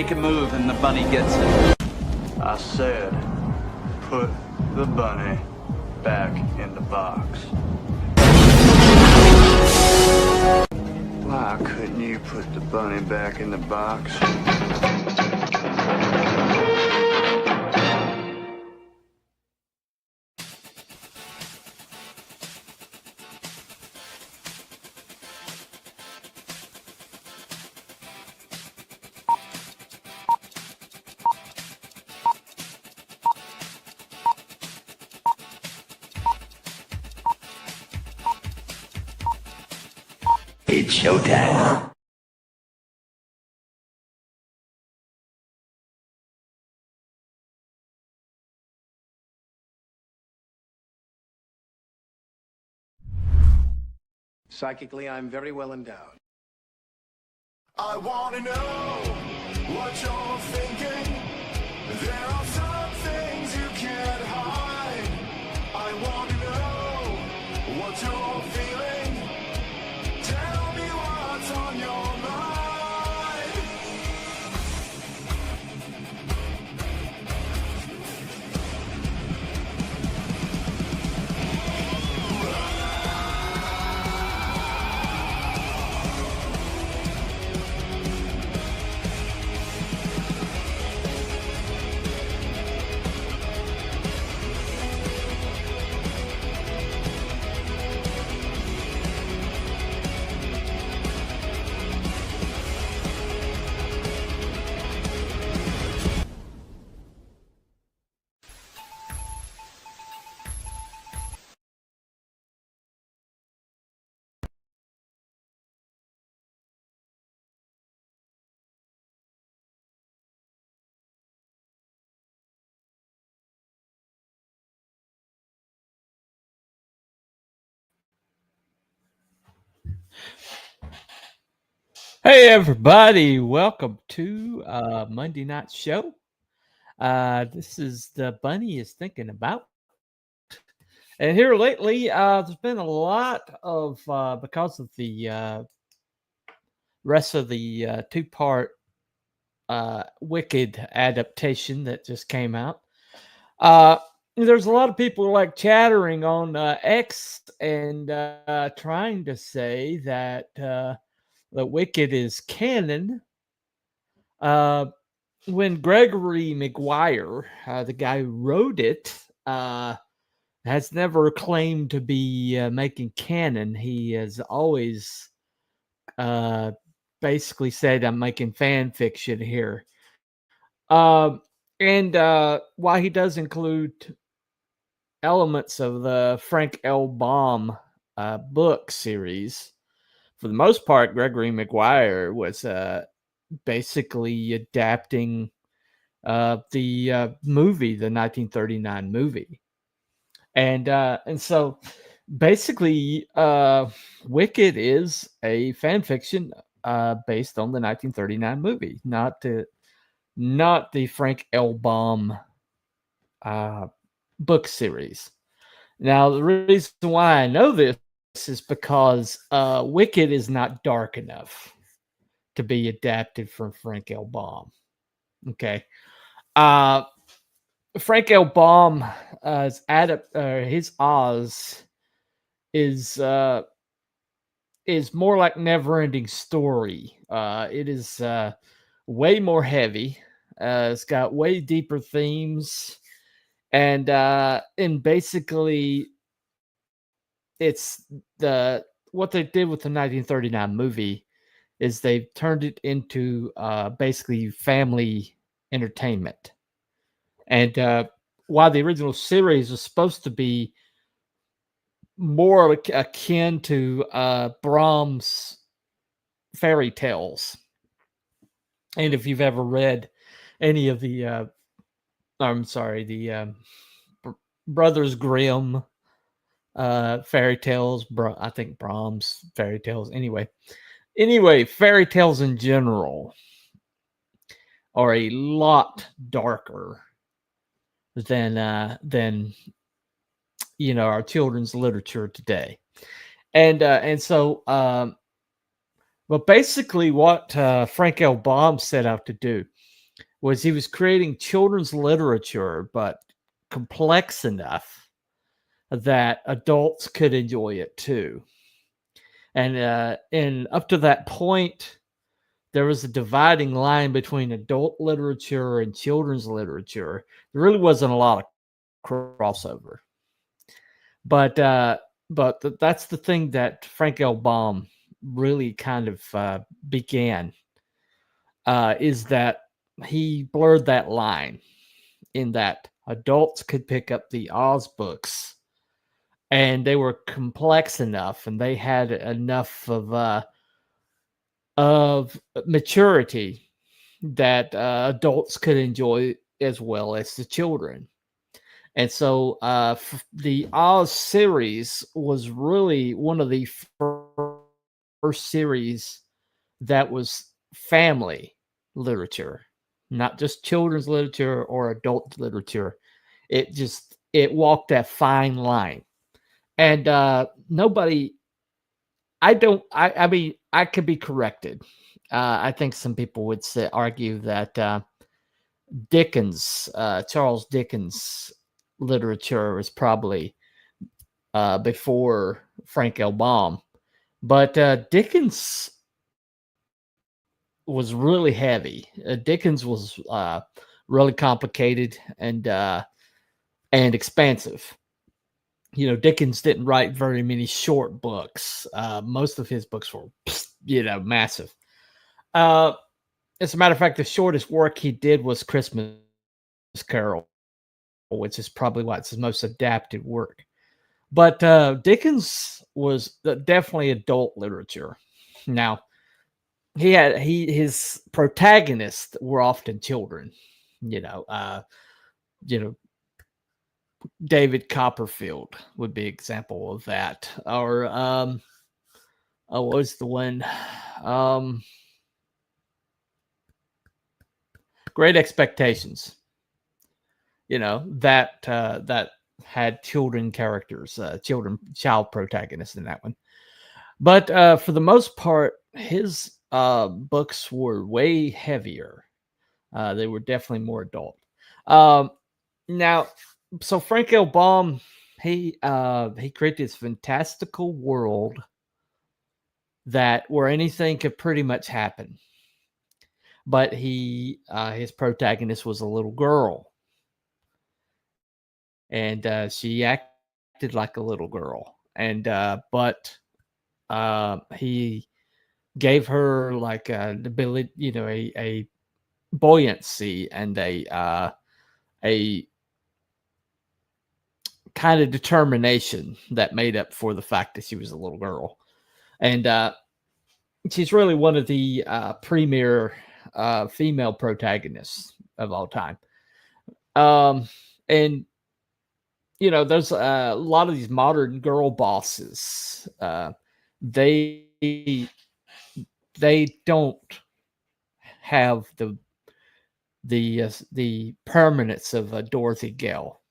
make a move and the bunny gets it. I said, put the bunny back in the box. Why couldn't you put the bunny back in the box? It's showtime. Psychically, I'm very well endowed. I wanna know what you're thinking. There are some things you can't hide. I wanna know what you're feeling. Tell me what's on your mind. Hey everybody, welcome to Monday night show. This is the Bunny is Thinking About. And here lately, there's been a lot of, because of the rest of the two-part Wicked adaptation that just came out. There's a lot of people like chattering on X and trying to say that the Wicked is canon. When Gregory Maguire, the guy who wrote it, has never claimed to be making canon. He has always basically said, I'm making fan fiction here. And while he does include elements of the Frank L. Baum book series, for the most part, Gregory Maguire was basically adapting the movie, the 1939 movie. And so basically, Wicked is a fan fiction based on the 1939 movie, not the Frank L. Baum book series. Now, the reason why I know this is because Wicked is not dark enough to be adapted from Frank L. Baum. Okay. Frank L. Baum, his Oz is more like Neverending Story. It is way more heavy. It's got way deeper themes, and basically, it's what they did with the 1939 movie is they turned it into basically family entertainment. And while the original series was supposed to be more akin to Brahms' fairy tales, and if you've ever read any of the, Brothers Grimm fairy tales, I think Brahms fairy tales. Anyway, fairy tales in general are a lot darker than our children's literature today, and so but basically what Frank L. Baum set out to do was he was creating children's literature, but complex enough that adults could enjoy it too. And up to that point, there was a dividing line between adult literature and children's literature. There really wasn't a lot of crossover, but that's the thing that Frank L. Baum really kind of began, is that he blurred that line in that adults could pick up the Oz books, and they were complex enough, and they had enough of maturity that adults could enjoy as well as the children. And so the Oz series was really one of the first series that was family literature, not just children's literature or adult literature. It walked that fine line. And nobody, I mean, I could be corrected. I think some people would argue that Dickens, Charles Dickens literature was probably before Frank L. Baum, but Dickens was really heavy. Dickens was really complicated and expansive. You know, Dickens didn't write very many short books. Most of his books were, massive. As a matter of fact, the shortest work he did was Christmas Carol, which is probably why it's his most adapted work. But Dickens was definitely adult literature. Now, his protagonists were often children. David Copperfield would be an example of that. Or what was the one? Great Expectations. That had children characters, child protagonists in that one. But for the most part, his books were way heavier. They were definitely more adult. Now, so Frank L. Baum, he created this fantastical world where anything could pretty much happen. But his protagonist was a little girl, and she acted like a little girl, and but he gave her like an ability, a buoyancy and a kind of determination that made up for the fact that she was a little girl. And she's really one of the premier female protagonists of all time. And there's a lot of these modern girl bosses. They don't have the permanence of Dorothy Gale.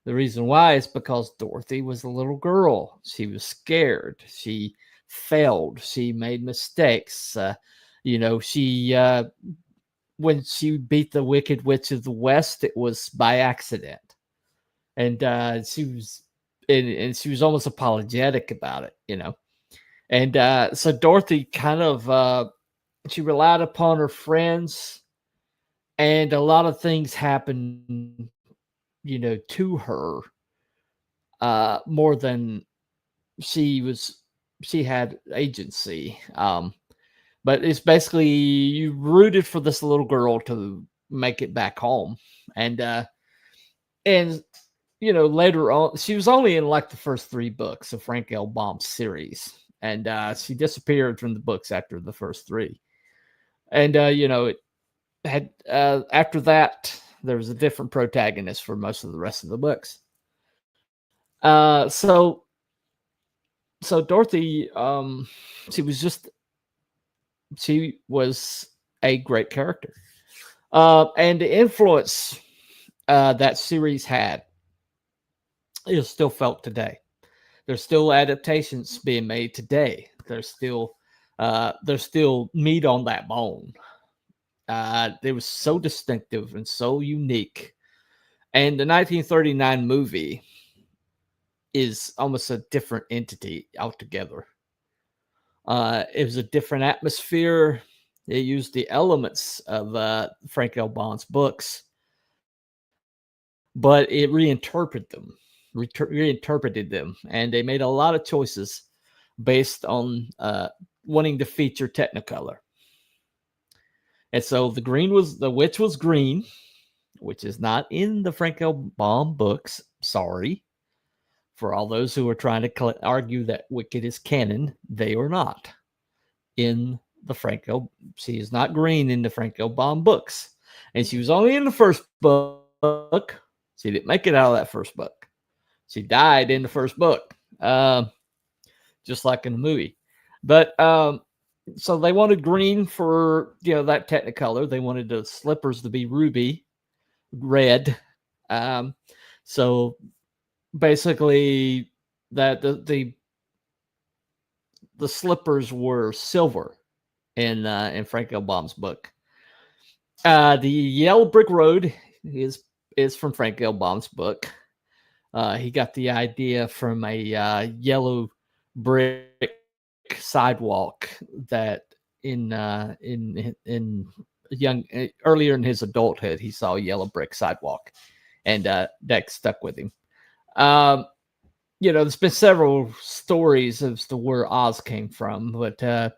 The reason why is because Dorothy was a little girl. She was scared. She failed. She made mistakes. When she beat the Wicked Witch of the West, it was by accident, and she was almost apologetic about it, And so Dorothy kind of she relied upon her friends, and a lot of things happened, to her more than she had agency. But it's basically you rooted for this little girl to make it back home. And later on, she was only in like the first 3 books of Frank L. Baum's series. And she disappeared from the books after the first 3. And, it had, after that, there was a different protagonist for most of the rest of the books. So Dorothy, she was a great character. And the influence that series had is still felt today. There's still adaptations being made today. There's still meat on that bone. It was so distinctive and so unique. And the 1939 movie is almost a different entity altogether. It was a different atmosphere. They used the elements of Frank L. Baum's books, but it reinterpreted them, and they made a lot of choices based on wanting to feature Technicolor. And so the witch was green, which is not in the Frank L. Baum books. Sorry. For all those who are trying to argue that Wicked is canon, they are not in the she is not green in the Frank L. Baum books. And she was only in the first book. She didn't make it out of that first book. She died in the first book, just like in the movie. But so they wanted green for, that Technicolor. They wanted the slippers to be ruby red. So basically that the slippers were silver in Frank L. Baum's book. The Yellow Brick Road is from Frank L. Baum's book. He got the idea from a yellow brick sidewalk that earlier in his adulthood he saw a yellow brick sidewalk, and that stuck with him. There's been several stories as to where Oz came from, but the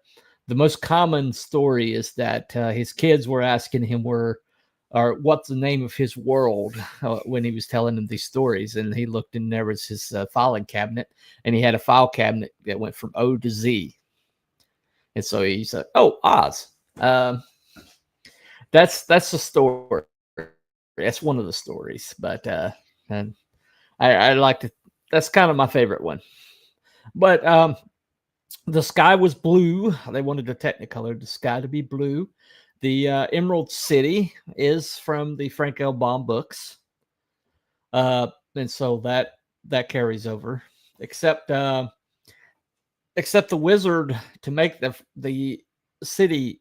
most common story is that his kids were asking him what's the name of his world when he was telling them these stories, and he looked and there was his filing cabinet, and he had a file cabinet that went from O to Z, and so he said, "Oh, Oz." That's the story. That's one of the stories, but and I like to. That's kind of my favorite one. But the sky was blue. They wanted the Technicolor the sky to be blue. The Emerald City is from the Frank L. Baum books, and so that carries over. Except the wizard, to make the city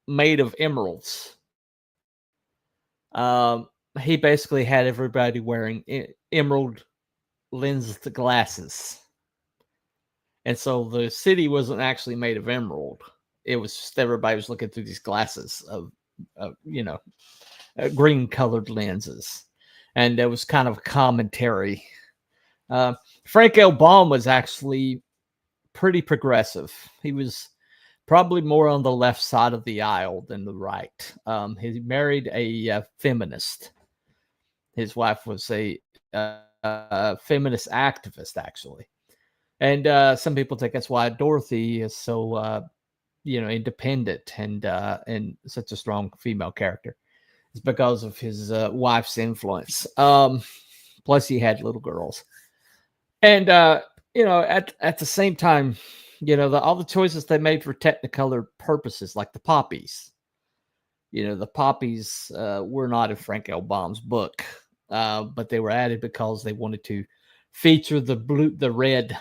made of emeralds. He basically had everybody wearing emerald lens glasses, and so the city wasn't actually made of emerald. It was just everybody was looking through these glasses of green colored lenses, and there was kind of a commentary. Frank L. Baum was actually pretty progressive. He was probably more on the left side of the aisle than the right. He married a feminist. His wife was a feminist activist, actually. And some people think that's why Dorothy is so, independent and such a strong female character. It's because of his wife's influence. Plus, he had little girls. And, at the same time, all the choices they made for Technicolor purposes, like the poppies. The poppies were not in Frank L. Baum's book, but they were added because they wanted to feature the red,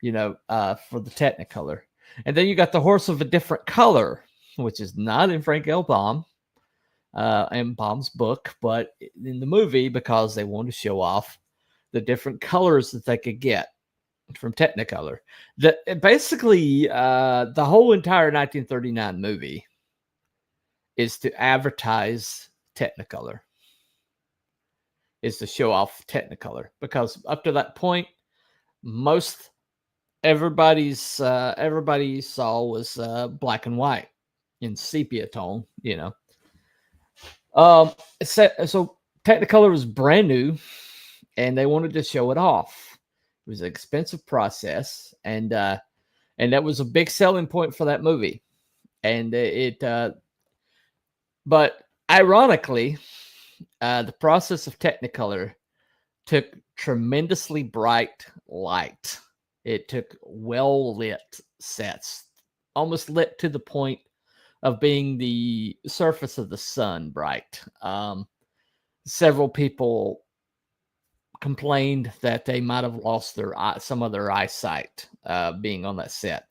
for the Technicolor. And then you got the horse of a different color, which is not in Frank L. Baum and Baum's book, but in the movie, because they wanted to show off the different colors that they could get from Technicolor. Basically, the whole entire 1939 movie is to advertise Technicolor, is to show off Technicolor, because up to that point, everybody saw was black and white in sepia tone, So Technicolor was brand new, and they wanted to show it off. It was an expensive process, and that was a big selling point for that movie. And but ironically, the process of Technicolor took tremendously bright light. It took well-lit sets, almost lit to the point of being the surface of the sun bright. Several people complained that they might have lost some of their eyesight being on that set.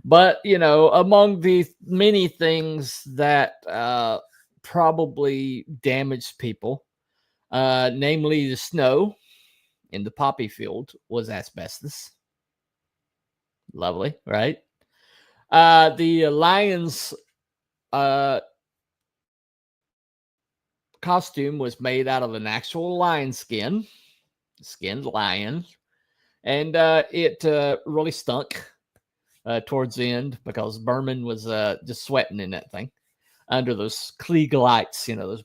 But among the many things that probably damaged people, namely the snow in the poppy field, was asbestos. Lovely, right? The lion's costume was made out of an actual lion skinned lion, and it really stunk towards the end because Berman was just sweating in that thing under those Klieg lights, those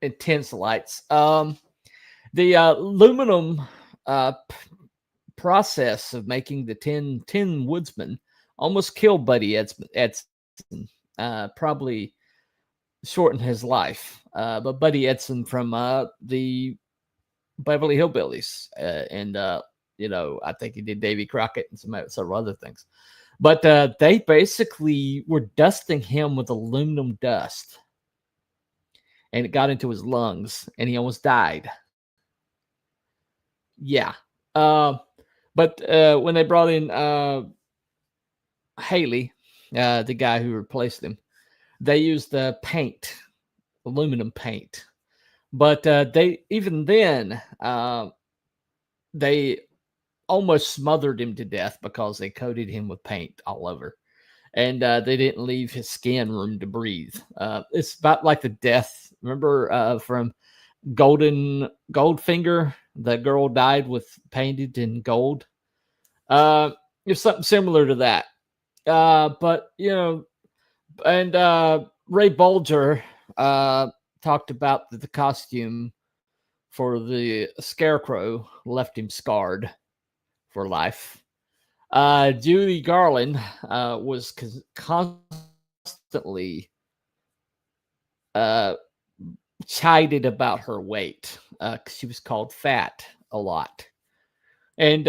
intense lights. The aluminum process of making the tin woodsman almost killed Buddy Edson. Probably shortened his life. But Buddy Edson from the Beverly Hillbillies, and I think he did Davy Crockett and several other things. But they basically were dusting him with aluminum dust, and it got into his lungs, and he almost died. Yeah. But when they brought in Haley, the guy who replaced him, they used paint, aluminum paint. But they almost smothered him to death because they coated him with paint all over. And they didn't leave his skin room to breathe. It's about like the death, remember, from Goldfinger? The girl died with painted in gold. It's something similar to that. But, and Ray Bolger talked about the costume for the Scarecrow left him scarred for life. Judy Garland was constantly chided about her weight. She was called fat a lot, and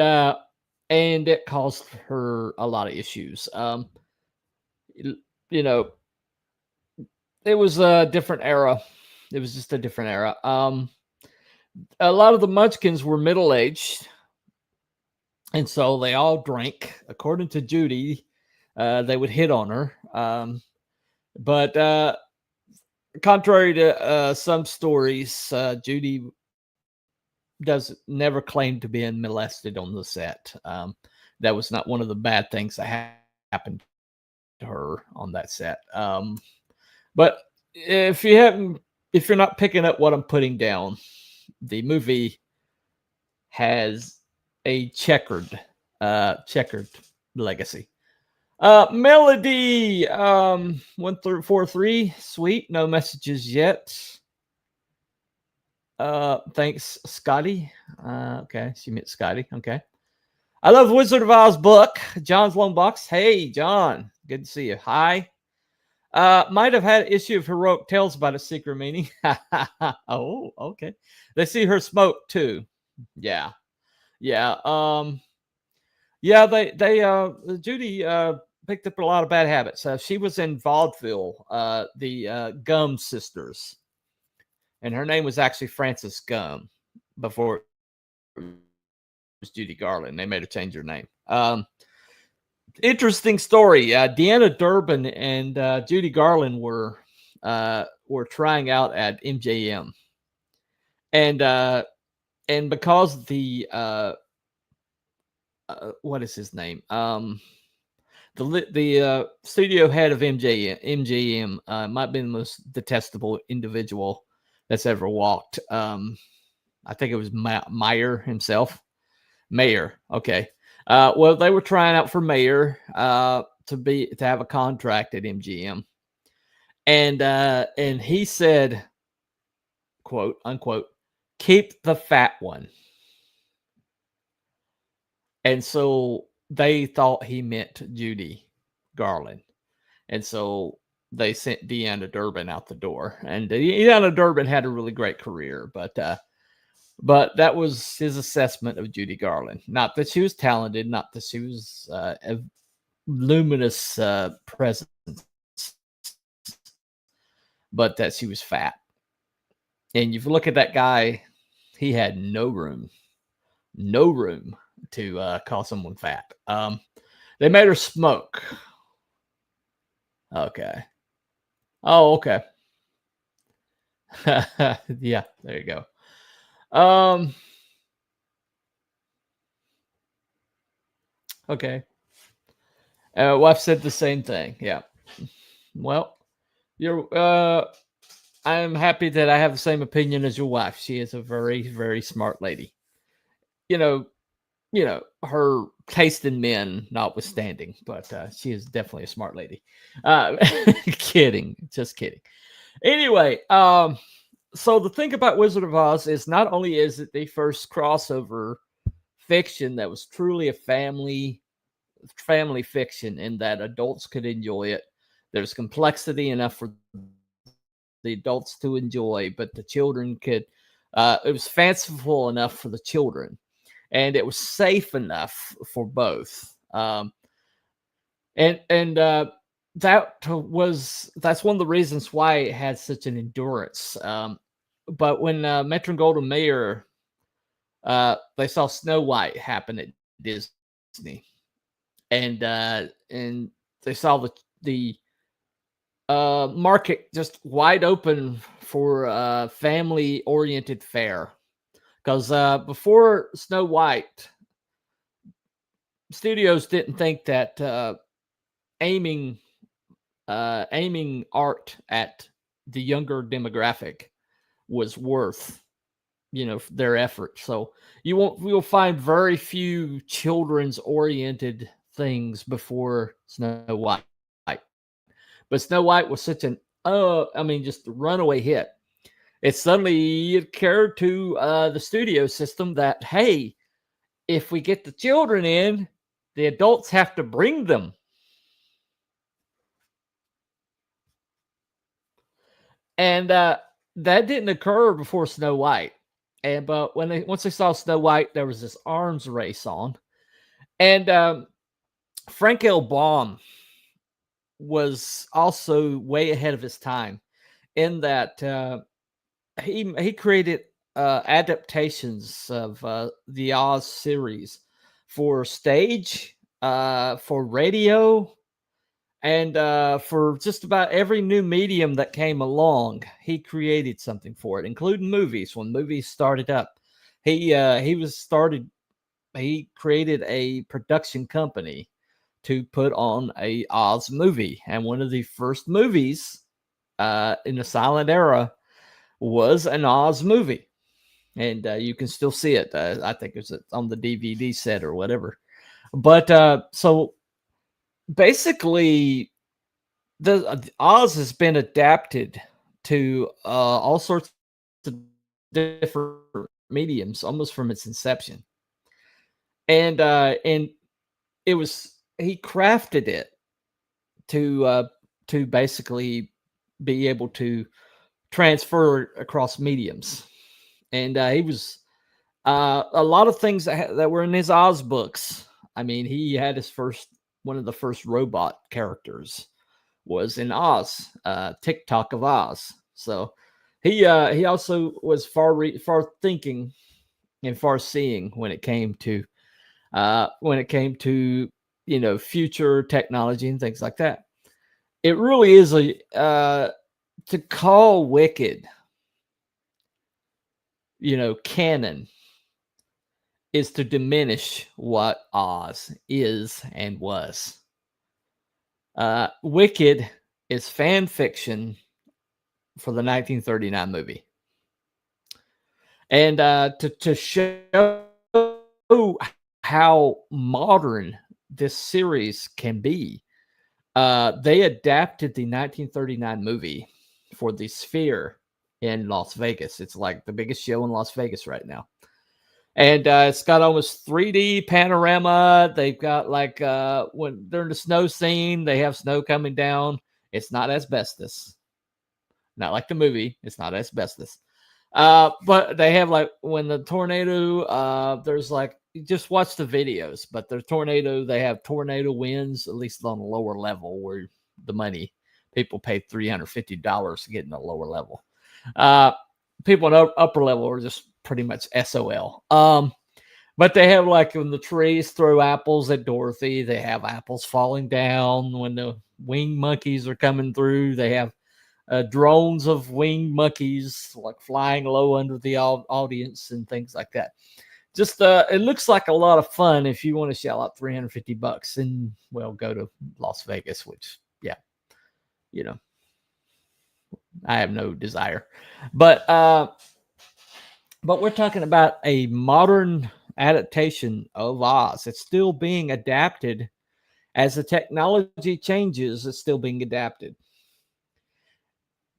it caused her a lot of issues. It was a different era. It was just a different era. A lot of the Munchkins were middle-aged, and so they all drank. According to Judy, they would hit on her. But contrary to some stories, Judy never claimed to being molested on the set. That was not one of the bad things that happened to her on that set. But if you're not picking up what I'm putting down, the movie has a checkered legacy. Melody 1343, sweet, no messages yet. Thanks, Scotty. Okay, she meant Scotty. Okay. I love Wizard of Oz book. John's Lone Box. Hey, John. Good to see you. Hi. Might have had an issue of heroic tales about a secret meaning. Oh, okay. They see her smoke too. Yeah. Yeah. Yeah, Judy picked up a lot of bad habits. She was in vaudeville, the Gum sisters. And her name was actually Frances Gum before it was Judy Garland. They made her change her name. Interesting story. Deanna Durbin and Judy Garland were trying out at MJM, and because the what is his name? The studio head of MGM might be the most detestable individual that's ever walked. I think it was Mayer himself. Mayer. Okay. Well, they were trying out for mayor to have a contract at MGM, and he said, quote unquote, keep the fat one. And so they thought he meant Judy Garland, and so they sent Deanna Durbin out the door. And Deanna Durbin had a really great career, but that was his assessment of Judy Garland. Not that she was talented, not that she was a luminous presence, but that she was fat. And if you look at that guy, he had no room to call someone fat. They made her smoke. Okay. Oh, okay. Yeah, there you go. Um, okay. Wife said the same thing. Yeah. Well, you're I'm happy that I have the same opinion as your wife. She is a very, very smart lady. You know, her taste in men notwithstanding, but she is definitely a smart lady. Uh, kidding, just kidding. Anyway, so the thing about Wizard of Oz is not only is it the first crossover fiction that was truly a family fiction in that adults could enjoy it. There's complexity enough for the adults to enjoy, but the children could. It was fanciful enough for the children, and it was safe enough for both. And that's one of the reasons why it had such an endurance. But when Metro Goldwyn Mayer they saw Snow White happen at Disney, and they saw the market just wide open for family oriented fare. Because before Snow White, studios didn't think that aiming aiming art at the younger demographic was worth their effort. So you'll find very few children's oriented things before Snow White. But Snow White was such an just a runaway hit. It suddenly occurred to the studio system that, hey, if we get the children in, the adults have to bring them. And that didn't occur before Snow White. But once they saw Snow White, there was this arms race on. And Frank L. Baum was also way ahead of his time in that he created adaptations of the Oz series for stage, for radio, and for just about every new medium that came along. He created something for it, including movies. When movies started up, he created a production company to put on a Oz movie, and one of the first movies in the silent era was an Oz movie, and you can still see it. I think it's on the DVD set or whatever. But so basically, the Oz has been adapted to all sorts of different mediums almost from its inception, and it was he crafted it to basically be able to transfer across mediums. And he was a lot of things that were in his Oz books. I mean, he had one of the first robot characters was in Oz, TikTok of Oz. So he also was far thinking and far seeing when it came to future technology and things like that. It really is to call Wicked, canon, is to diminish what Oz is and was. Wicked is fan fiction for the 1939 movie. And to show how modern this series can be, they adapted the 1939 movie for the Sphere in Las Vegas. It's like the biggest show in Las Vegas right now. And it's got almost 3D panorama. They've got when they're in the snow scene, they have snow coming down. It's not asbestos. Not like the movie. It's not asbestos. But they have when the tornado, there's you just watch the videos, but the tornado, they have tornado winds, at least on a lower level where people paid $350 to get in the lower level. People in upper level are just pretty much SOL. But they have when the trees throw apples at Dorothy, they have apples falling down when the winged monkeys are coming through. They have drones of winged monkeys like flying low under the audience and things like that. Just it looks like a lot of fun if you want to shell out $350 and well go to Las Vegas, which you know I have no desire. But we're talking about a modern adaptation of Oz. It's still being adapted as the technology changes. It's still being adapted.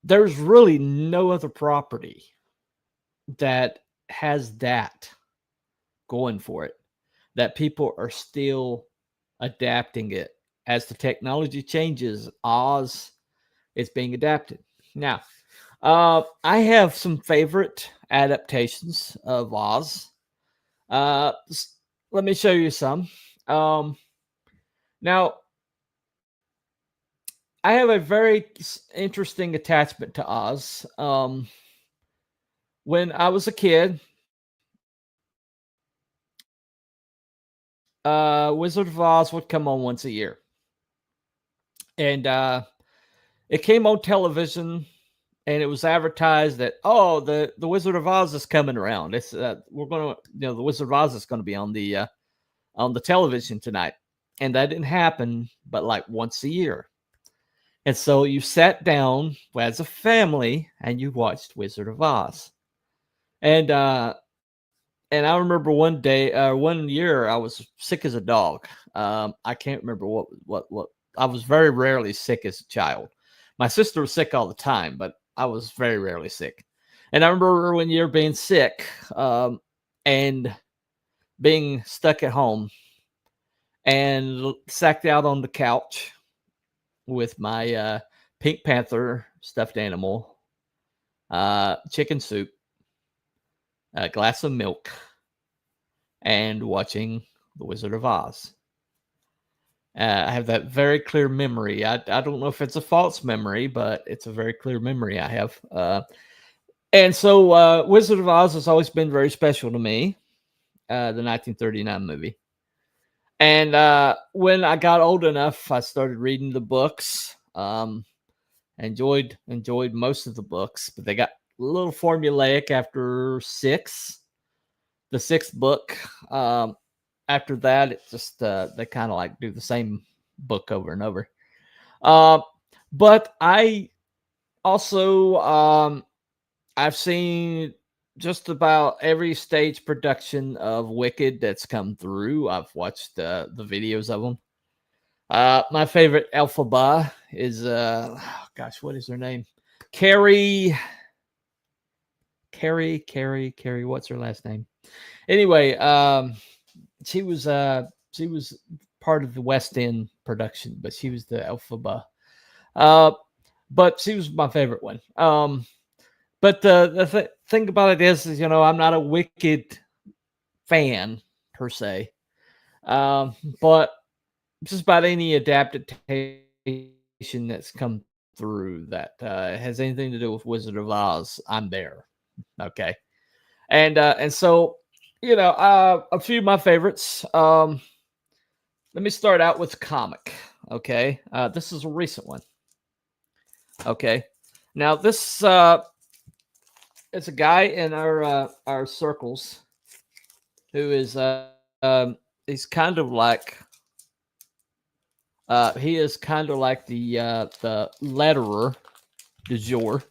There's really no other property that has that going for it, that people are still adapting it as the technology changes. Oz is being adapted. Now, I have some favorite adaptations of Oz. Let me show you some. Now, I have a very interesting attachment to Oz. When I was a kid, Wizard of Oz would come on once a year. And it came on television, and it was advertised that, oh, the Wizard of Oz is coming around. It's we're gonna, the Wizard of Oz is gonna be on the television tonight. And that didn't happen, but like once a year. And so you sat down as a family and you watched Wizard of Oz. And I remember one year I was sick as a dog. I can't remember what I was very rarely sick as a child. My sister was sick all the time, but I was very rarely sick. And I remember one year being sick and being stuck at home and sacked out on the couch with my Pink Panther stuffed animal, chicken soup, a glass of milk, and watching The Wizard of Oz. I have that very clear memory. I don't know if it's a false memory, but it's a very clear memory I have. And so Wizard of Oz has always been very special to me, the 1939 movie. And when I got old enough, I started reading the books. Enjoyed most of the books, but they got a little formulaic after 6. The 6th book. After that, it just they kind of like do the same book over and over. But I also I've seen just about every stage production of Wicked that's come through. I've watched the videos of them. My favorite Elphaba is what is her name? Carrie. What's her last name? Anyway, she was part of the West End production, but she was the Elphaba. But she was my favorite one. But the thing about it is, I'm not a Wicked fan per se. But just about any adaptation that's come through that has anything to do with Wizard of Oz, I'm there. Okay. And so, a few of my favorites. Let me start out with the comic. Okay. This is a recent one. Okay. Now this it's a guy in our circles who is he's kind of like he is kind of like the letterer du jour.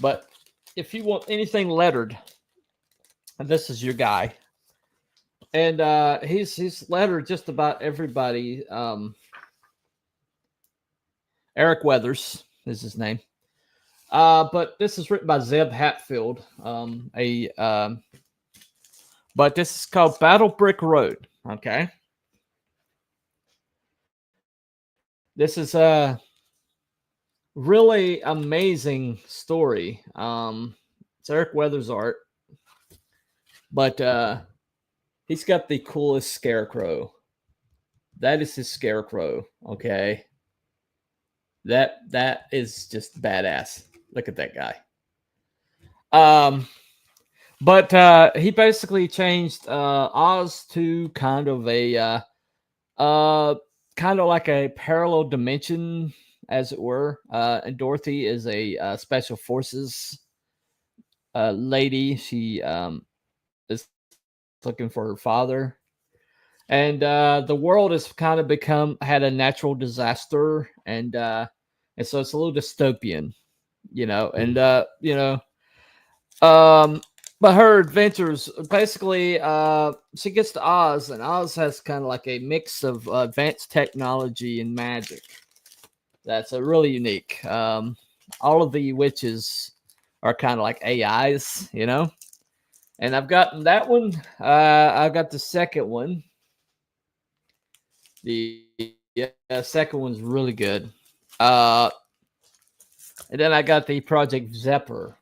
But if you want anything lettered, this is your guy. And he's lettered just about everybody. Eric Weathers is his name. But this is written by Zeb Hatfield. But this is called Battle Brick Road. Okay. This is a really amazing story. It's Eric Weathers' art, but he's got the coolest scarecrow. That is his scarecrow. Okay. That is just badass. Look at that guy. But he basically changed Oz to kind of a kind of like a parallel dimension, as it were. And Dorothy is a special forces lady. She is looking for her father, and the world has kind of had a natural disaster, and so it's a little dystopian, and but her adventures basically, she gets to Oz, and Oz has kind of like a mix of advanced technology and magic. That's really unique. All of the witches are kind of like AIs, And I've gotten that one. I've got the second one. The second one's really good. And then I got the Project Zephyr,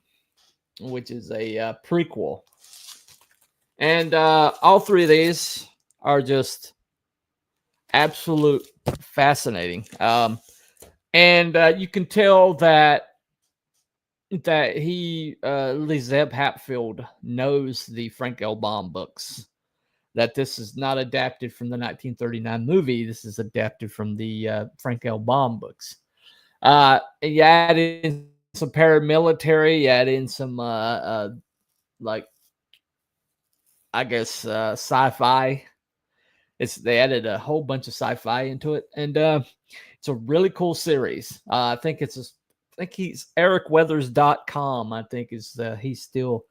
which is a prequel. And all three of these are just absolute fascinating. And you can tell that Lee Zeb Hatfield knows the Frank L. Baum books. That this is not adapted from the 1939 movie. This is adapted from the Frank L. Baum books. And you add in some paramilitary, you add in some sci-fi. They added a whole bunch of sci-fi into it, and it's a really cool series. I think he's ericweathers.com. I think he still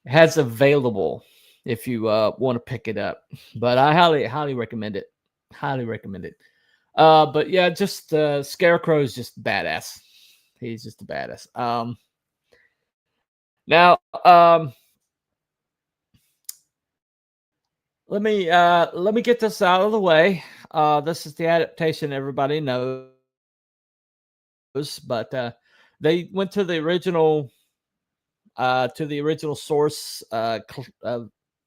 has available if you want to pick it up. But I highly recommend it. Highly recommend it. But yeah, just Scarecrow is just badass. He's just a badass. Now, let me get this out of the way. This is the adaptation everybody knows, but they went to the original source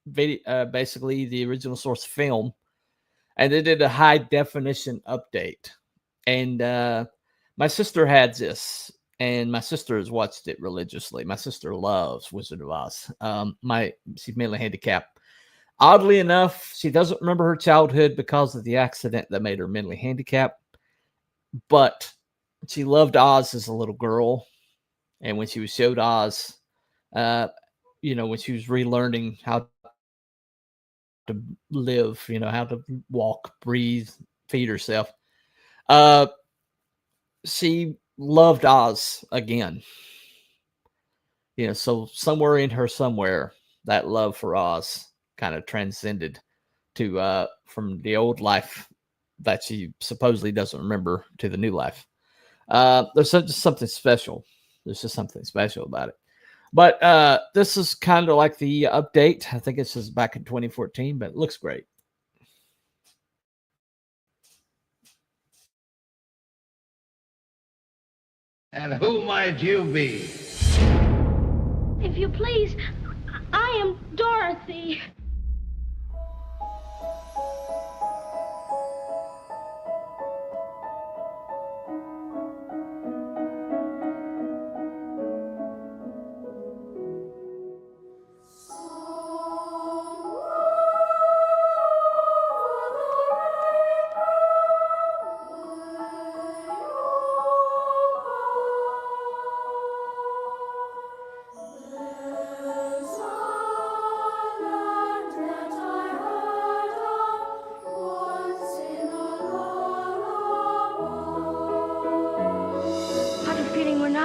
video, basically the original source film, and they did a high definition update. And my sister had this, and my sister has watched it religiously. My sister loves Wizard of Oz. She's mentally handicapped. Oddly enough, she doesn't remember her childhood because of the accident that made her mentally handicapped, but she loved Oz as a little girl. And when she was showed Oz, when she was relearning how to live, how to walk, breathe, feed herself, she loved Oz again. So somewhere in her, that love for Oz kind of transcended to from the old life that she supposedly doesn't remember to the new life. There's just something special. There's just something special about it. But this is kind of like the update. I think it's just back in 2014, but it looks great. And who might you be? If you please, I am Dorothy.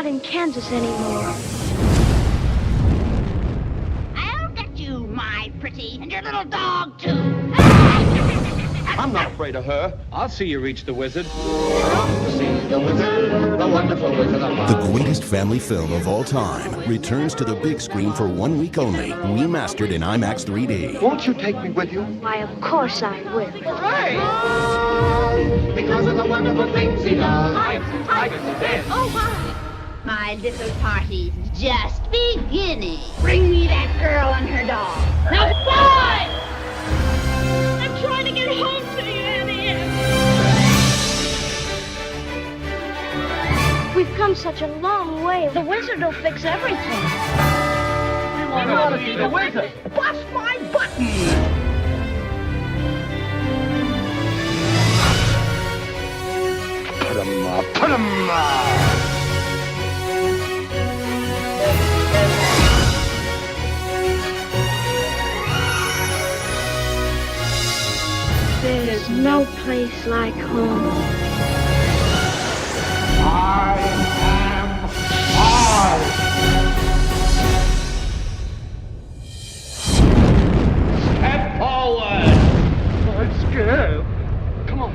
In Kansas anymore. I'll get you, my pretty, and your little dog, too. I'm not afraid of her. I'll see you reach the wizard. The Wizard, the wonderful Wizard of Oz. The greatest family film of all time returns to the big screen for 1 week only, remastered in IMAX 3D. Won't you take me with you? Why, of course I will. Hooray! Because of the wonderful things he does. Tigers are dead. Oh, my. My little party's just beginning. Bring me that girl and her dog. Now, fly! I'm trying to get home to you, Annie. We've come such a long way. The wizard will fix everything. We want to see the wizard. Bust my button! There's no place like home. I am I. Step forward. I'm scared. Come on.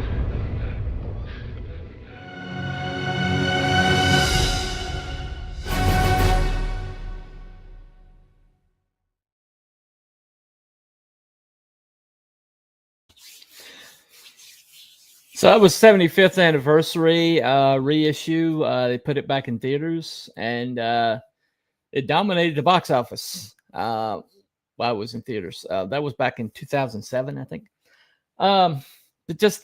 So that was 75th anniversary reissue. They put it back in theaters, and it dominated the box office. While it was in theaters, that was back in 2007, I think. It just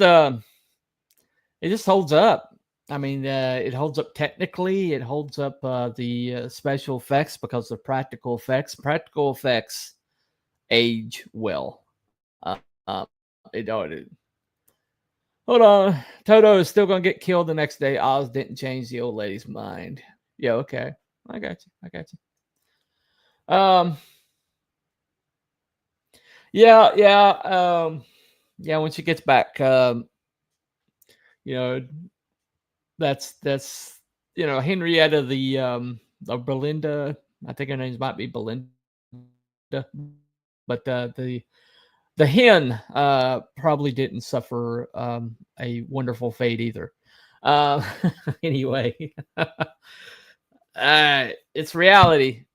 holds up. I mean, it holds up technically. It holds up the special effects because they're practical effects. Practical effects age well. It Hold on. Toto is still going to get killed the next day. Oz didn't change the old lady's mind. Yeah, okay. I got you. Yeah, when she gets back, that's Henrietta the Belinda. I think her name might be Belinda. But the hen probably didn't suffer a wonderful fate either. Anyway, it's reality.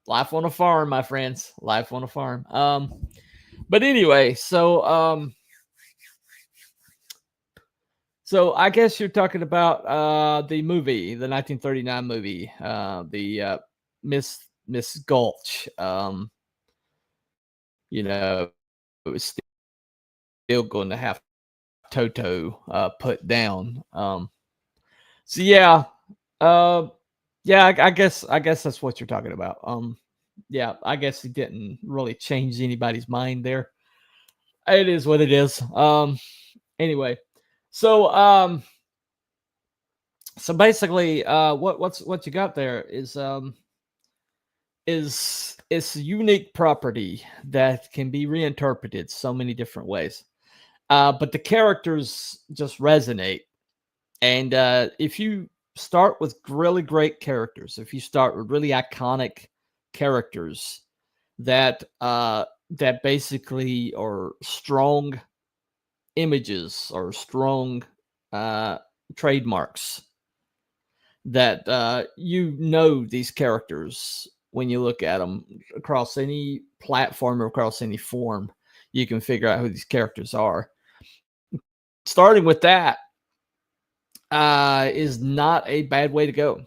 Life on a farm, my friends. Life on a farm. But anyway, so I guess you're talking about the movie, the 1939 movie, the Miss Gulch. It was still going to have Toto put down. I guess that's what you're talking about. I guess he didn't really change anybody's mind there. It is what it is. Anyway, so basically, what you got there is it's a unique property that can be reinterpreted so many different ways. But the characters just resonate. And if you start with really great characters, if you start with really iconic characters that basically are strong images or strong trademarks, that these characters when you look at them across any platform or across any form, you can figure out who these characters are. Starting with that is not a bad way to go.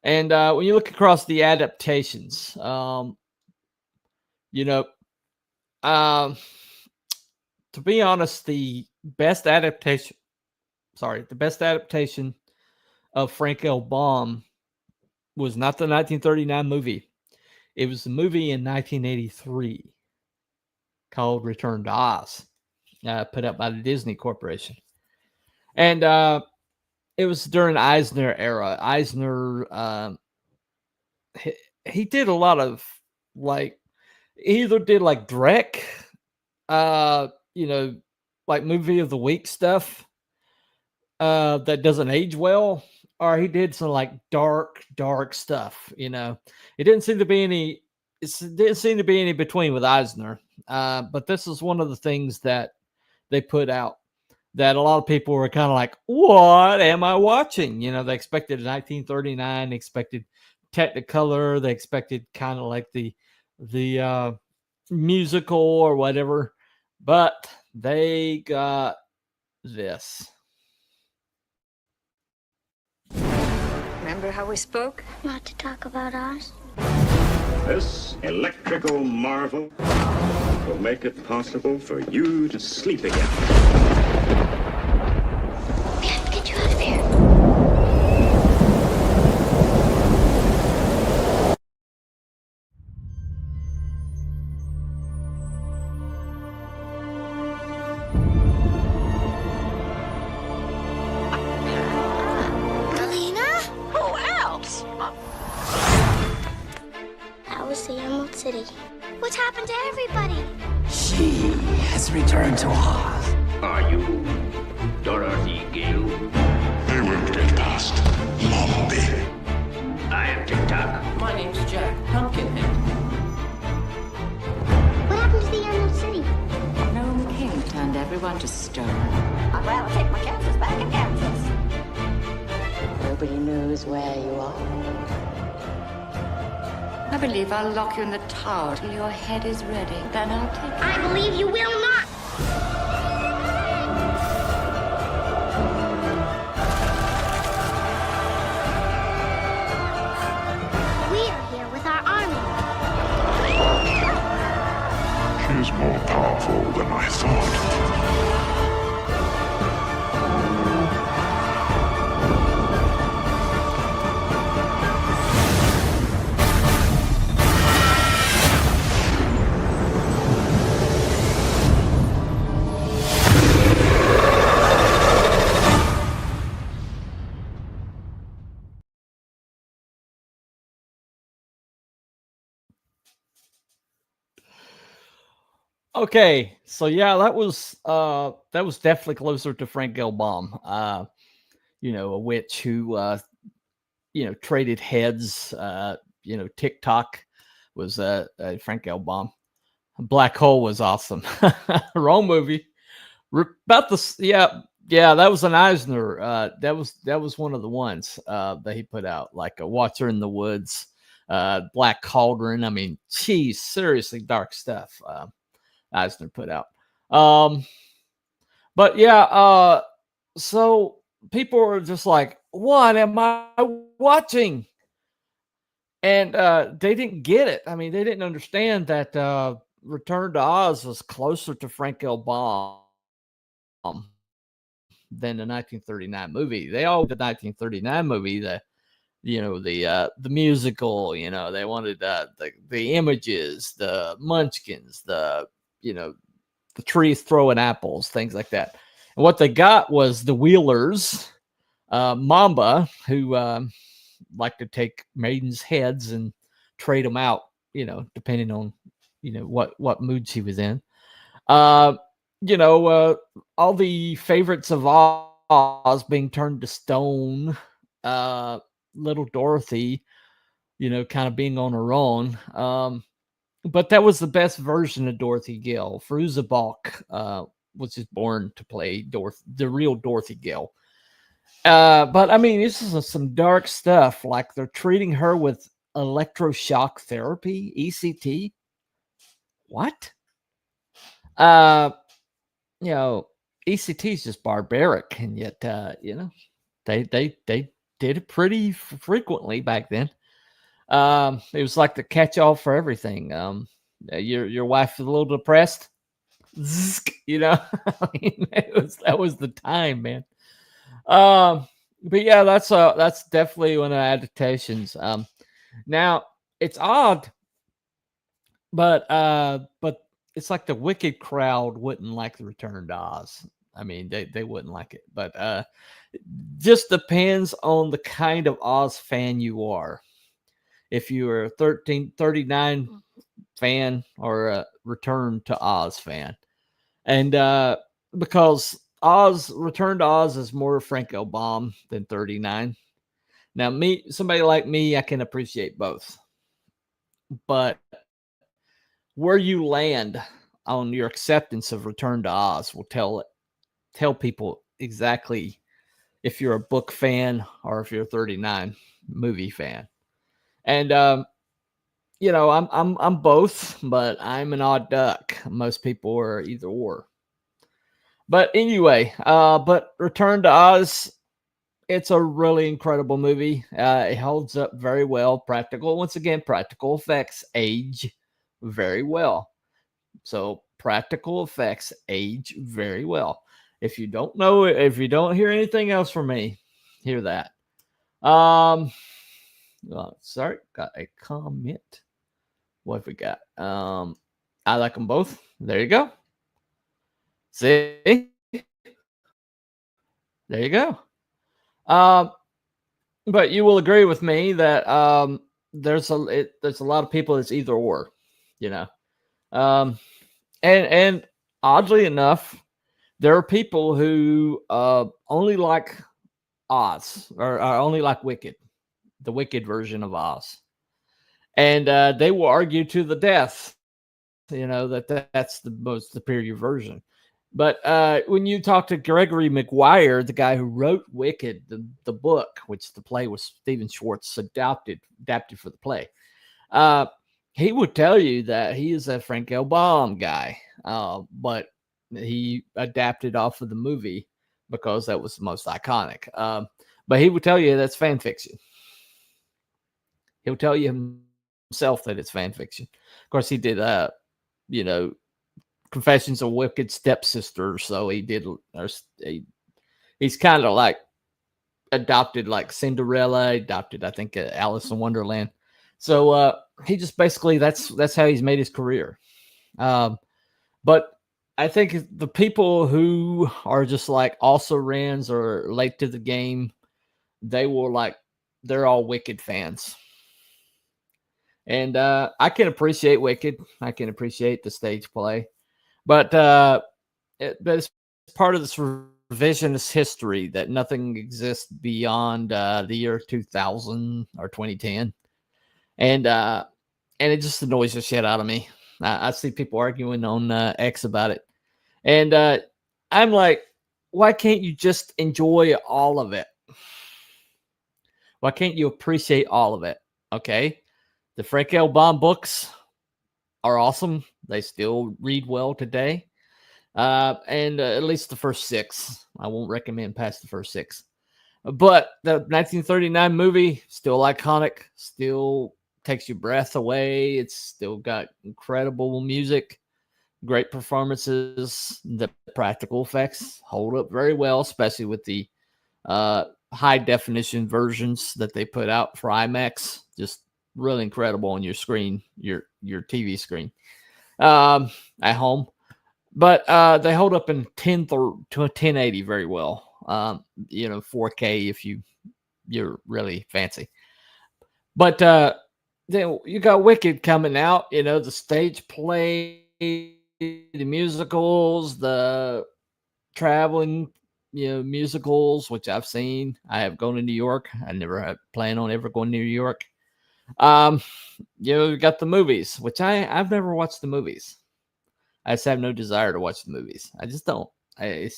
And when you look across the adaptations, to be honest, the best adaptation of Frank L. Baum was not the 1939 movie. It was the movie in 1983 called Return to Oz, put up by the Disney Corporation. And it was during Eisner era. Eisner, he did a lot of he either did like Drek, like movie of the week stuff that doesn't age well, or he did some like dark stuff. It didn't seem to be any between with Eisner. But this is one of the things that they put out that a lot of people were kind of like, what am I watching? They expected 1939, they expected Technicolor, they expected kind of like the musical or whatever, but they got this. Remember how we spoke? Not to talk about us. This electrical marvel will make it possible for you to sleep again. We have to get you out of here. City. What happened to everybody? She has returned to Oz. Are you Dorothy Gale? They won't get past Mombi. I am TikTok. My name's Jack Pumpkinhead. What happened to the Emerald City? Gnome King turned everyone to stone. I'd rather take my chances back in Kansas. Nobody knows where you are. I believe I'll lock you in the tower till your head is ready. Then I'll take you. I believe you will not. We are here with our army. She's more powerful than I thought. Okay, so yeah, that was definitely closer to Frank L. Baum. You know, a witch who traded heads. TikTok was Frank L. Baum. Black Hole was awesome. Wrong movie. About the yeah, that was an Eisner. That was one of the ones that he put out, like a Watcher in the Woods, Black Cauldron. I mean, geez, seriously dark stuff. Eisner put out. But yeah, so people were just like, what am I watching? And they didn't get it. I mean, they didn't understand that Return to Oz was closer to Frank L. Baum than the 1939 movie. They all the 1939 movie, the musical, they wanted the images, the munchkins, the trees throwing apples, things like that. And what they got was the Wheelers, Mamba, who like to take maidens' heads and trade them out, depending on, what mood she was in. All the favorites of Oz being turned to stone, little Dorothy, kind of being on her own. But that was the best version of Dorothy Gale. Fairuza Balk was just born to play the real Dorothy Gale. But I mean, this is some dark stuff. Like they're treating her with electroshock therapy, ECT. What? ECT is just barbaric, and yet they did it pretty frequently back then. It was like the catch-all for everything. Your wife is a little depressed, I mean, that was the time, man. But yeah, that's definitely one of the adaptations. Now it's odd, but it's like the wicked crowd wouldn't like the Return to Oz. I mean, they wouldn't like it, but just depends on the kind of Oz fan you are. If you are a 1339 fan or a Return to Oz fan. And because Return to Oz is more Frank L. Baum than 39. Now, somebody like me, I can appreciate both. But where you land on your acceptance of Return to Oz will tell people exactly if you're a book fan or if you're a 39 movie fan. And I'm both, but I'm an odd duck. Most people are either or. But anyway, but Return to Oz, it's a really incredible movie. It holds up very well. Practical effects age very well. So practical effects age very well. If you don't know it, if you don't hear anything else from me, hear that. Sorry, got a comment. What have we got? I like them both. There you go. See? There you go. But you will agree with me that there's a lot of people that's either or, and oddly enough, there are people who only like Oz or only like Wicked, the Wicked version of Oz, and they will argue to the death, that's the most superior version. But when you talk to Gregory Maguire, the guy who wrote Wicked, the book, which the play was Stephen Schwartz adapted for the play, he would tell you that he is a Frank L. Baum guy, but he adapted off of the movie because that was the most iconic. But he would tell you that's fan fiction. He'll tell you himself that it's fan fiction. Of course, he did, Confessions of Wicked Stepsister. So he did. He's kind of like adopted, like Cinderella. Adopted, I think, Alice in Wonderland. So he just basically that's how he's made his career. But I think the people who are just like also rans or late to the game, they're all Wicked fans. And I can appreciate Wicked. I can appreciate the stage play. But it's part of this revisionist history that nothing exists beyond the year 2000 or 2010. And it just annoys the shit out of me. I see people arguing on X about it. And I'm like, why can't you just enjoy all of it? Why can't you appreciate all of it? Okay. The Frank L. Baum books are awesome. They still read well today. And at least the first 6. I won't recommend past the first 6. But the 1939 movie, still iconic, still takes your breath away. It's still got incredible music, great performances. The practical effects hold up very well, especially with the high definition versions that they put out for IMAX. Just really incredible on your screen, your TV screen at home. But they hold up in 1080 very well. 4K if you're really fancy. But then you got Wicked coming out. The stage play, the musicals, the traveling, musicals, which I've seen. I have gone to New York. I never plan on ever going to New York. You got the movies, which I've never watched the movies. I just have no desire to watch the movies. I just don't. I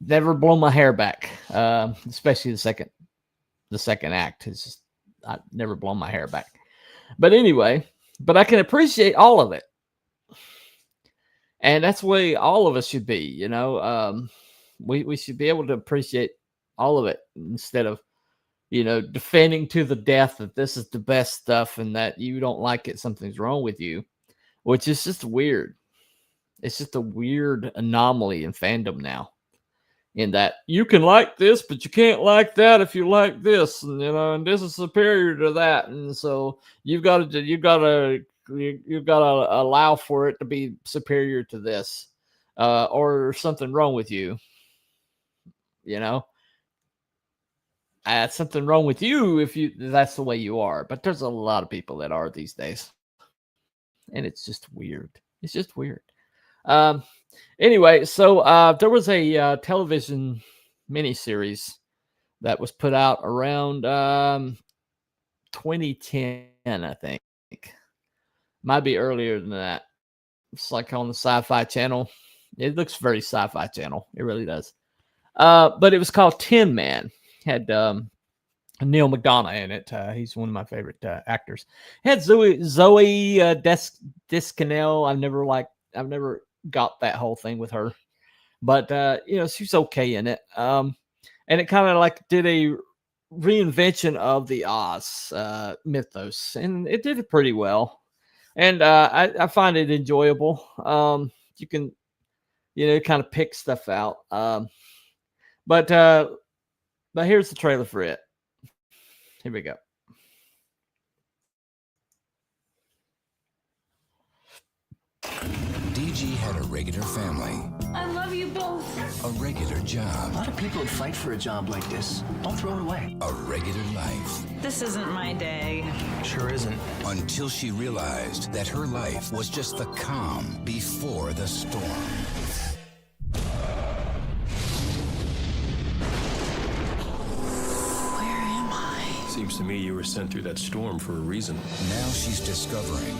never blow my hair back, especially the second act. It's just I never blow my hair back. But anyway, I can appreciate all of it, and that's the way all of us should be. We should be able to appreciate all of it instead of defending to the death that this is the best stuff and that you don't like it, something's wrong with you, which is just weird. It's just a weird anomaly in fandom now, in that you can like this, but you can't like that if you like this, and and this is superior to that, and so you've got to allow for it to be superior to this, or something wrong with you. Something wrong with you if that's the way you are. But there's a lot of people that are these days, and it's just weird. It's just weird. Anyway, so there was a television miniseries that was put out around 2010, I think. Might be earlier than that. It's like on the Sci-Fi Channel. It looks very Sci-Fi Channel. It really does. But it was called Tin Man. Had Neil McDonough in it. He's one of my favorite actors. Had Zoe Deschanel. I've never got that whole thing with her, but she's okay in it. And it kind of like did a reinvention of the Oz mythos, and it did it pretty well. And I find it enjoyable. You can kind of pick stuff out. But here's the trailer for it. Here we go. Do DG had a regular family, I love you both. a regular job, A lot of people would fight for a job like this. Don't throw it away. a regular life. This isn't my day. Sure isn't. Until she realized that her life was just the calm before the storm. Where am I? Seems to me you were sent through that storm for a reason. Now she's discovering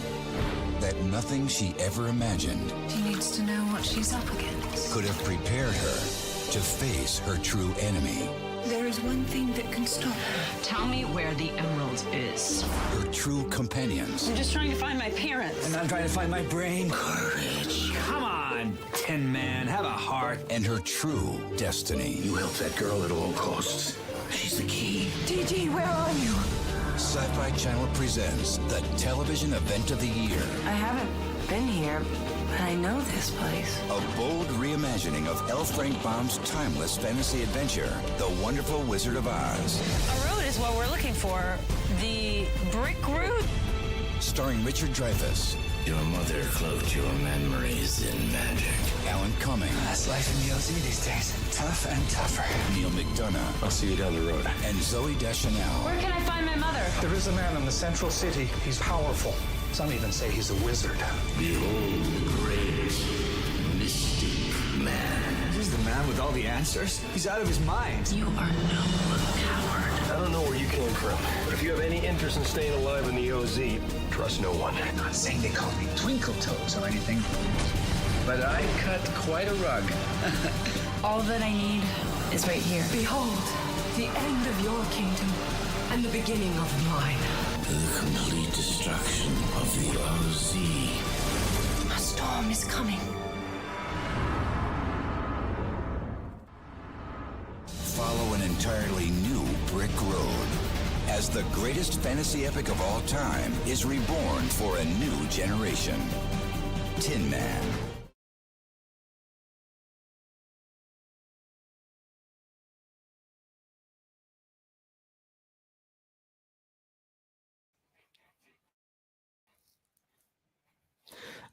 that nothing she ever imagined She needs to know what she's up against. could have prepared her to face her true enemy. There is one thing that can stop her. Tell me where the emerald is. Her true companions. I'm just trying to find my parents. And I'm trying to find my brain. Courage. Come on, Tin Man, have a heart. And her true destiny. You help that girl at all costs. She's the key. DG, where are you? Sci-Fi Channel presents the television event of the year. I haven't been here, but I know this place. A bold reimagining of L. Frank Baum's timeless fantasy adventure, The Wonderful Wizard of Oz. A road is what we're looking for. The brick road? Starring Richard Dreyfuss. Your mother cloaked your memories in magic. Alan Cumming. That's life in the OZ these days. Tough and tougher. Neil McDonough. I'll see you down the road. And Zooey Deschanel. Where can I find my mother? There is a man in the central city. He's powerful. Some even say he's a wizard. Behold the great mystic man. He's the man with all the answers. He's out of his mind. You are no coward. I don't know where you came from, but if you have any interest in staying alive in the OZ, trust no one. I'm not saying they call me Twinkle Toes or anything, but I cut quite a rug. All that I need is right here. Behold, the end of your kingdom and the beginning of mine. The complete destruction of the OZ. A storm is coming. Follow an entirely new brick road as the greatest fantasy epic of all time is reborn for a new generation. Tin Man.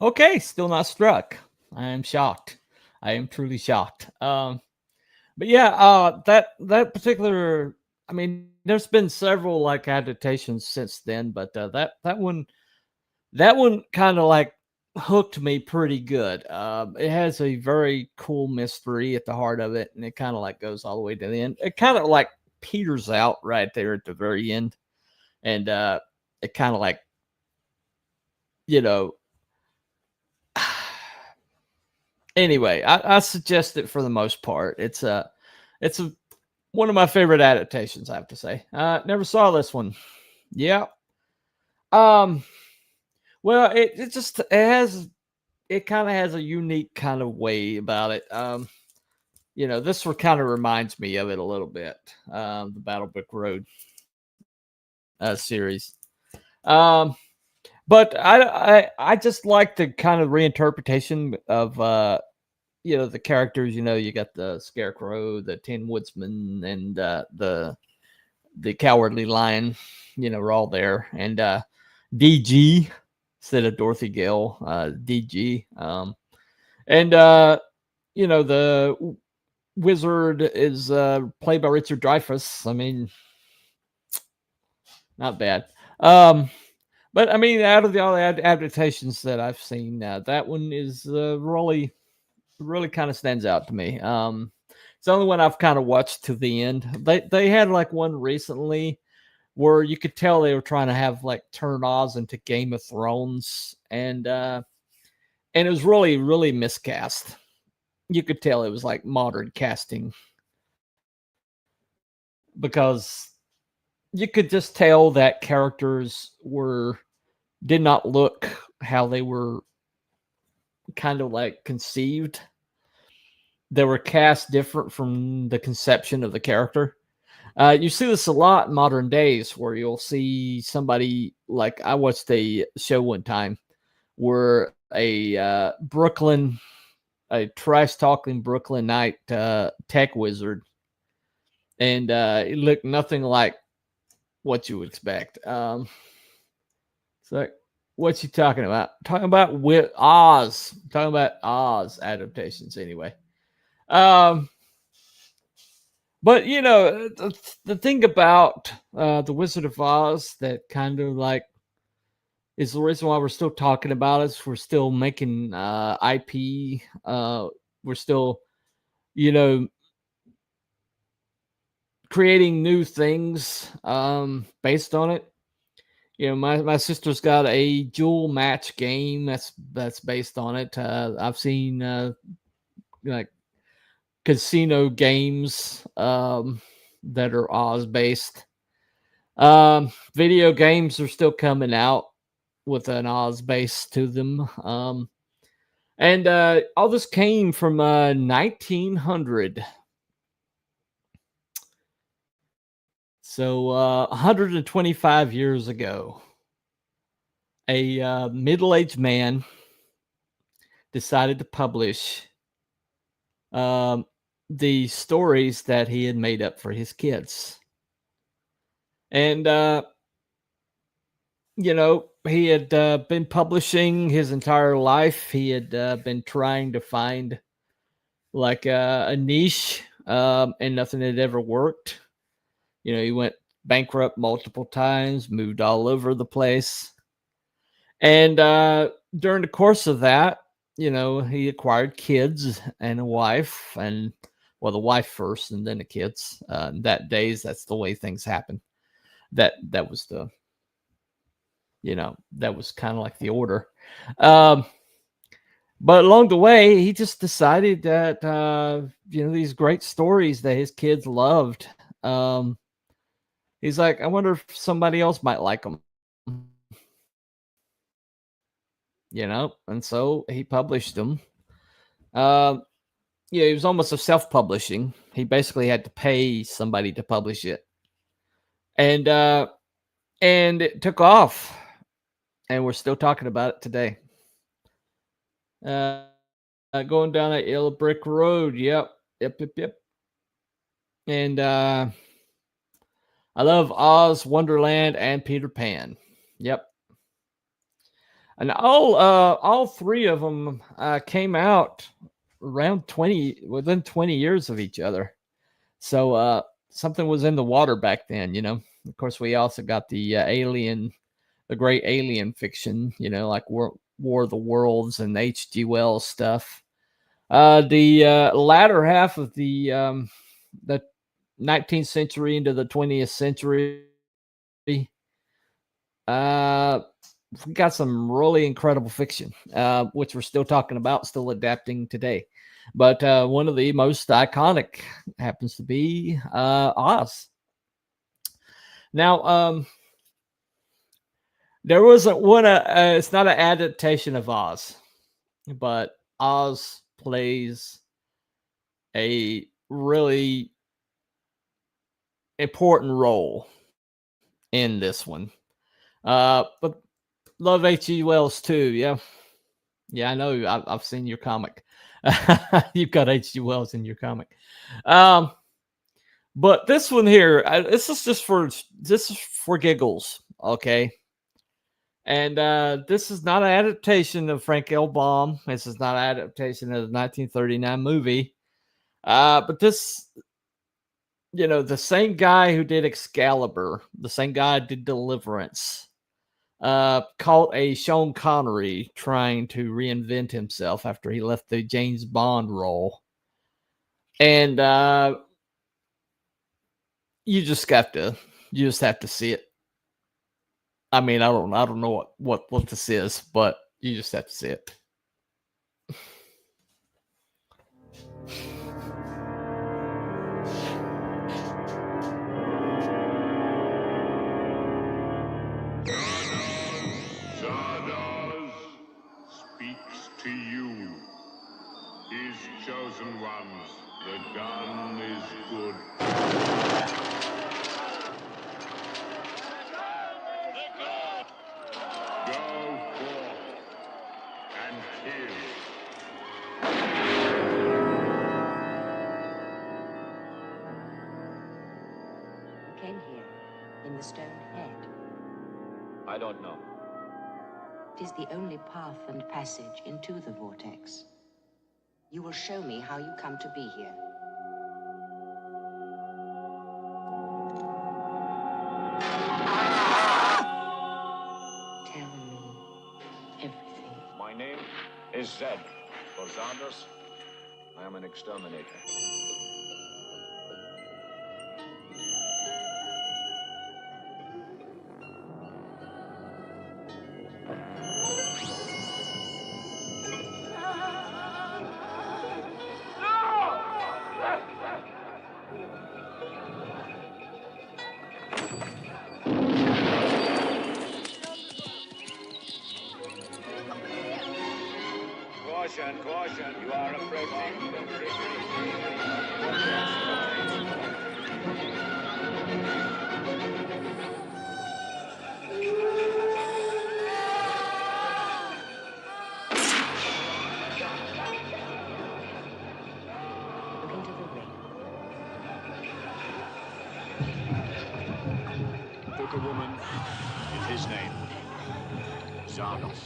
Okay, still not struck. I am shocked. I am truly shocked. But yeah, that particular, I mean, there's been several like adaptations since then, but that one kind of like hooked me pretty good. It has a very cool mystery at the heart of it, and it kind of like goes all the way to the end. It kind of like peters out right there at the very end, and it kind of like, you know. Anyway, I suggest it for the most part. It's one of my favorite adaptations, I have to say. Never saw this one. Yeah. Well, it kind of has a unique kind of way about it. This one kind of reminds me of it a little bit. The Battle Brick Road series. But I just like the kind of reinterpretation of the characters. You got the Scarecrow, the Tin Woodsman, and the Cowardly Lion. We're all there, and DG instead of Dorothy Gale, DG. And the wizard is played by Richard Dreyfuss. I mean, not bad. But I mean, out of all the adaptations that I've seen, that one is really kind of stands out to me. It's the only one I've kind of watched to the end. They had like one recently where you could tell they were trying to have like turn Oz into Game of Thrones, and it was really miscast. You could tell it was like modern casting because you could just tell that characters did not look how they were kind of like conceived. They were cast different from the conception of the character. You see this a lot in modern days where you'll see somebody like I watched a show one time where a trash talking Brooklynite tech wizard, and it looked nothing like what you would expect. So What you talking about? Talking about with Oz. Talking about Oz adaptations anyway. But you know, the thing about the Wizard of Oz that kind of like is the reason why we're still talking about it. Is we're still making IP. We're still, you know, creating new things based on it. You know, my sister's got a dual match game that's based on it. I've seen like casino games that are Oz based. Video games are still coming out with an Oz base to them. And all this came from 1900. So 125 years ago, a middle-aged man decided to publish the stories that he had made up for his kids. And, you know, he had been publishing his entire life. He had been trying to find like a niche, and nothing had ever worked. You know, he went bankrupt multiple times, moved all over the place. And during the course of that, you know, he acquired kids and a wife, and well, the wife first and then the kids. That's the way things happen. That was the, you know, that was kind of like the order. But along the way, he just decided that, you know, these great stories that his kids loved, he's like, I wonder if somebody else might like them. You know, and so he published them. Yeah, it was almost a self-publishing. He basically had to pay somebody to publish it, and it took off, and we're still talking about it today. Going down that yellow brick road. Yep. And I love Oz, Wonderland, and Peter Pan. Yep. And all three of them came out around within 20 years of each other. So something was in the water back then, you know. Of course, we also got the the great alien fiction, you know, like War of the Worlds and H.G. Wells stuff. The latter half of the 19th century into the 20th century, we got some really incredible fiction, which we're still talking about, still adapting today. But one of the most iconic happens to be Oz. Now, there wasn't one. It's not an adaptation of Oz, but Oz plays a really important role in this one. But love H.G. Wells too. Yeah, I know. I've seen your comic. You've got H.G. Wells in your comic. But this one here, this is for giggles, okay? And this is not an adaptation of Frank L. Baum. This is not an adaptation of the 1939 movie. But this, you know, the same guy who did Excalibur, the same guy who did Deliverance, caught a Sean Connery trying to reinvent himself after he left the James Bond role. And you just have to see it. I mean, I don't know what this is, but you just have to see it. Zardoz speaks to you, his chosen ones. The gun is good. Go forth and kill. Who came here in the stone head? I don't know. It is the only path and passage into the vortex. You will show me how you come to be here. Tell me everything. My name is Zed. For Zardos, I am an exterminator. Caution, caution, you are approaching the Look into the ring. Book a woman in his name. Zardos.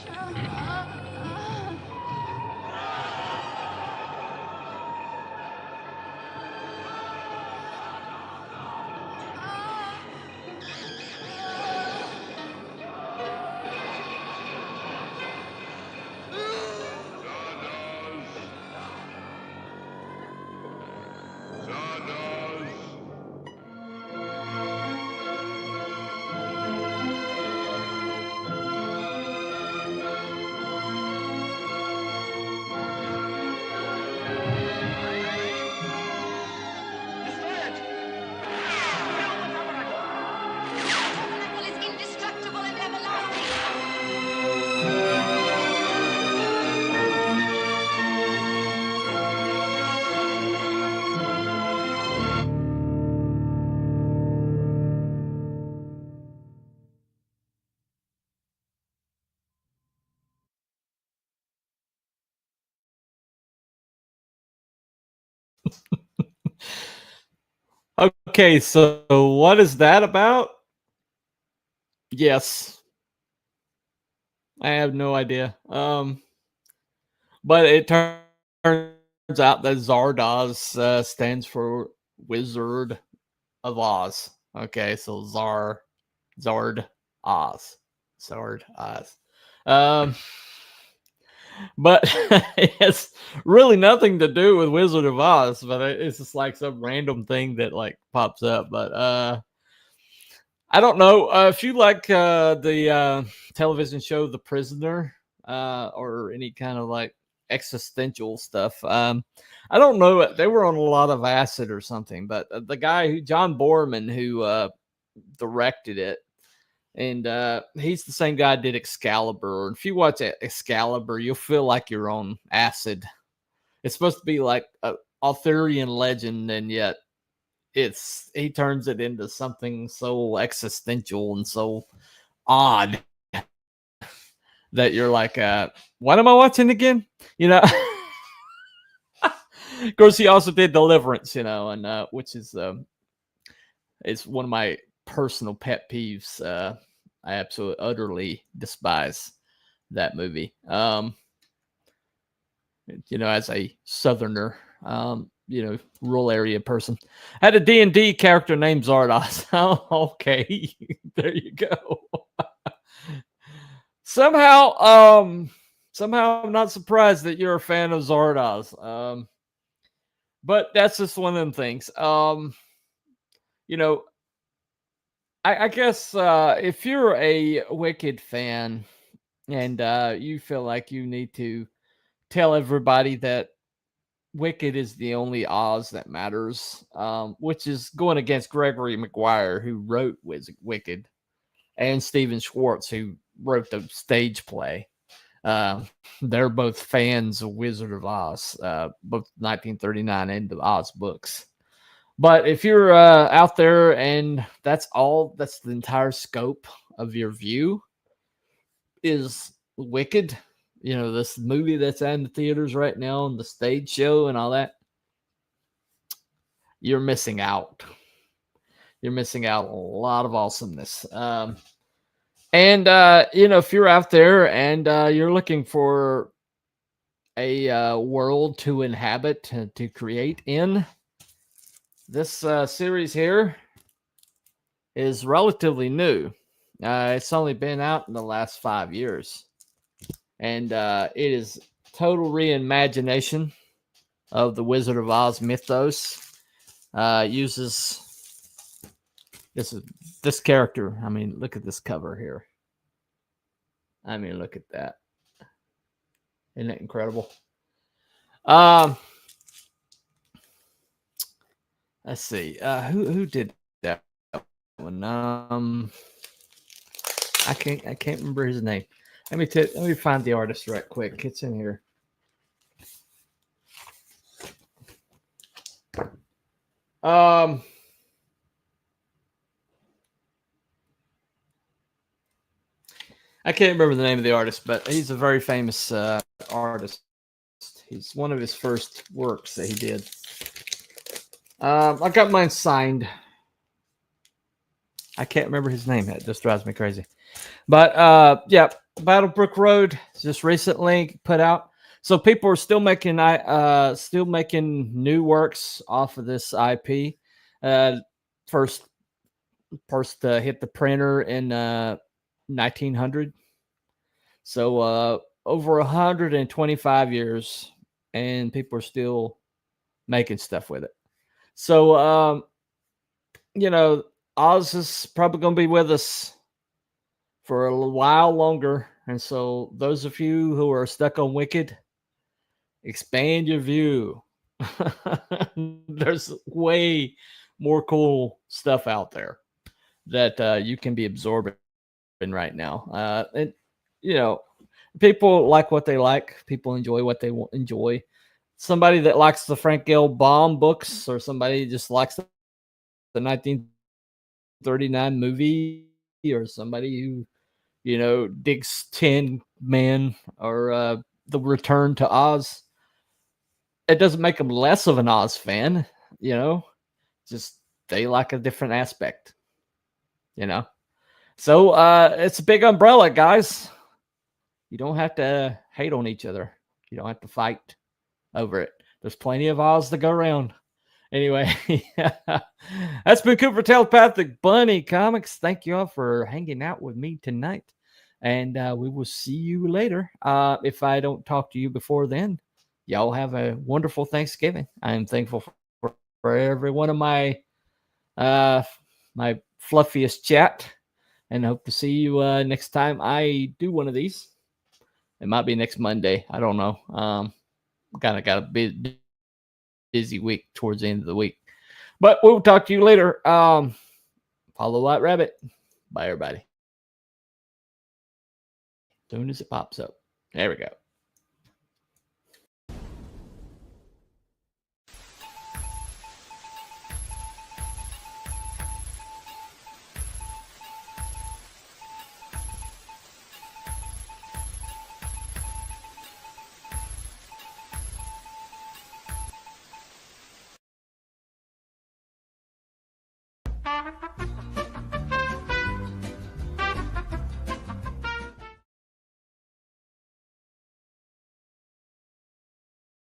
Okay, so what is that about? Yes. I have no idea. But it turns out that Zardoz stands for Wizard of Oz. Okay, so Zard, Oz. Um, but it has really nothing to do with Wizard of Oz, but it's just like some random thing that like pops up. But I don't know if you like the television show The Prisoner or any kind of like existential stuff. I don't know. They were on a lot of acid or something, but the guy John Borman, who directed it, and he's the same guy who did Excalibur. And if you watch Excalibur, you'll feel like you're on acid. It's supposed to be like an Arthurian legend, and yet he turns it into something so existential and so odd that you're like, what am I watching again? You know. Of course, he also did Deliverance, and which is it's one of my personal pet peeves. I absolutely utterly despise that movie. As a Southerner, rural area person, I had a D&D character named Zardoz. Oh, okay, there you go. Somehow I'm not surprised that you're a fan of Zardoz. But that's just one of them things. I guess if you're a Wicked fan and you feel like you need to tell everybody that Wicked is the only Oz that matters, which is going against Gregory Maguire, who wrote Wicked, and Stephen Schwartz, who wrote the stage play. They're both fans of Wizard of Oz, both 1939 and the Oz books. But if you're out there and that's the entire scope of your view is Wicked, this movie that's in the theaters right now and the stage show and all that, you're missing out. You're missing out on a lot of awesomeness. And if you're out there and you're looking for a world to inhabit, to create in, this series here is relatively new. It's only been out in the last 5 years, and it is total reimagination of the Wizard of Oz mythos. Uses this character. I mean, look at this cover here. I mean, look at that. Isn't it incredible? Let's see. Who did that one? I can't remember his name. Let me find the artist right quick. It's in here. I can't remember the name of the artist, but he's a very famous artist. He's one of his first works that he did. I got mine signed. I can't remember his name. It just drives me crazy. But yeah, Battle Brook Road just recently put out. So people are still making new works off of this IP. First hit the printer in 1900. So over 125 years, and people are still making stuff with it. So Oz is probably going to be with us for a while longer. And so those of you who are stuck on Wicked, expand your view. There's way more cool stuff out there that you can be absorbing right now. And people like what they like. People enjoy what they enjoy. Somebody that likes the Frank L. Baum books, or somebody just likes the 1939 movie, or somebody who digs Tin Man or The Return to Oz. It doesn't make them less of an Oz fan, just they like a different aspect, So it's a big umbrella, guys. You don't have to hate on each other. You don't have to fight over it. There's plenty of Oz to go around. Anyway, that's been Cooper Telepathic Bunny Comics. Thank you all for hanging out with me tonight. And we will see you later. If I don't talk to you before then, y'all have a wonderful Thanksgiving. I am thankful for every one of my my fluffiest chat. And hope to see you next time I do one of these. It might be next Monday. I don't know. Kind of got a busy week towards the end of the week. But we'll talk to you later. Follow White Rabbit. Bye, everybody. As soon as it pops up. There we go.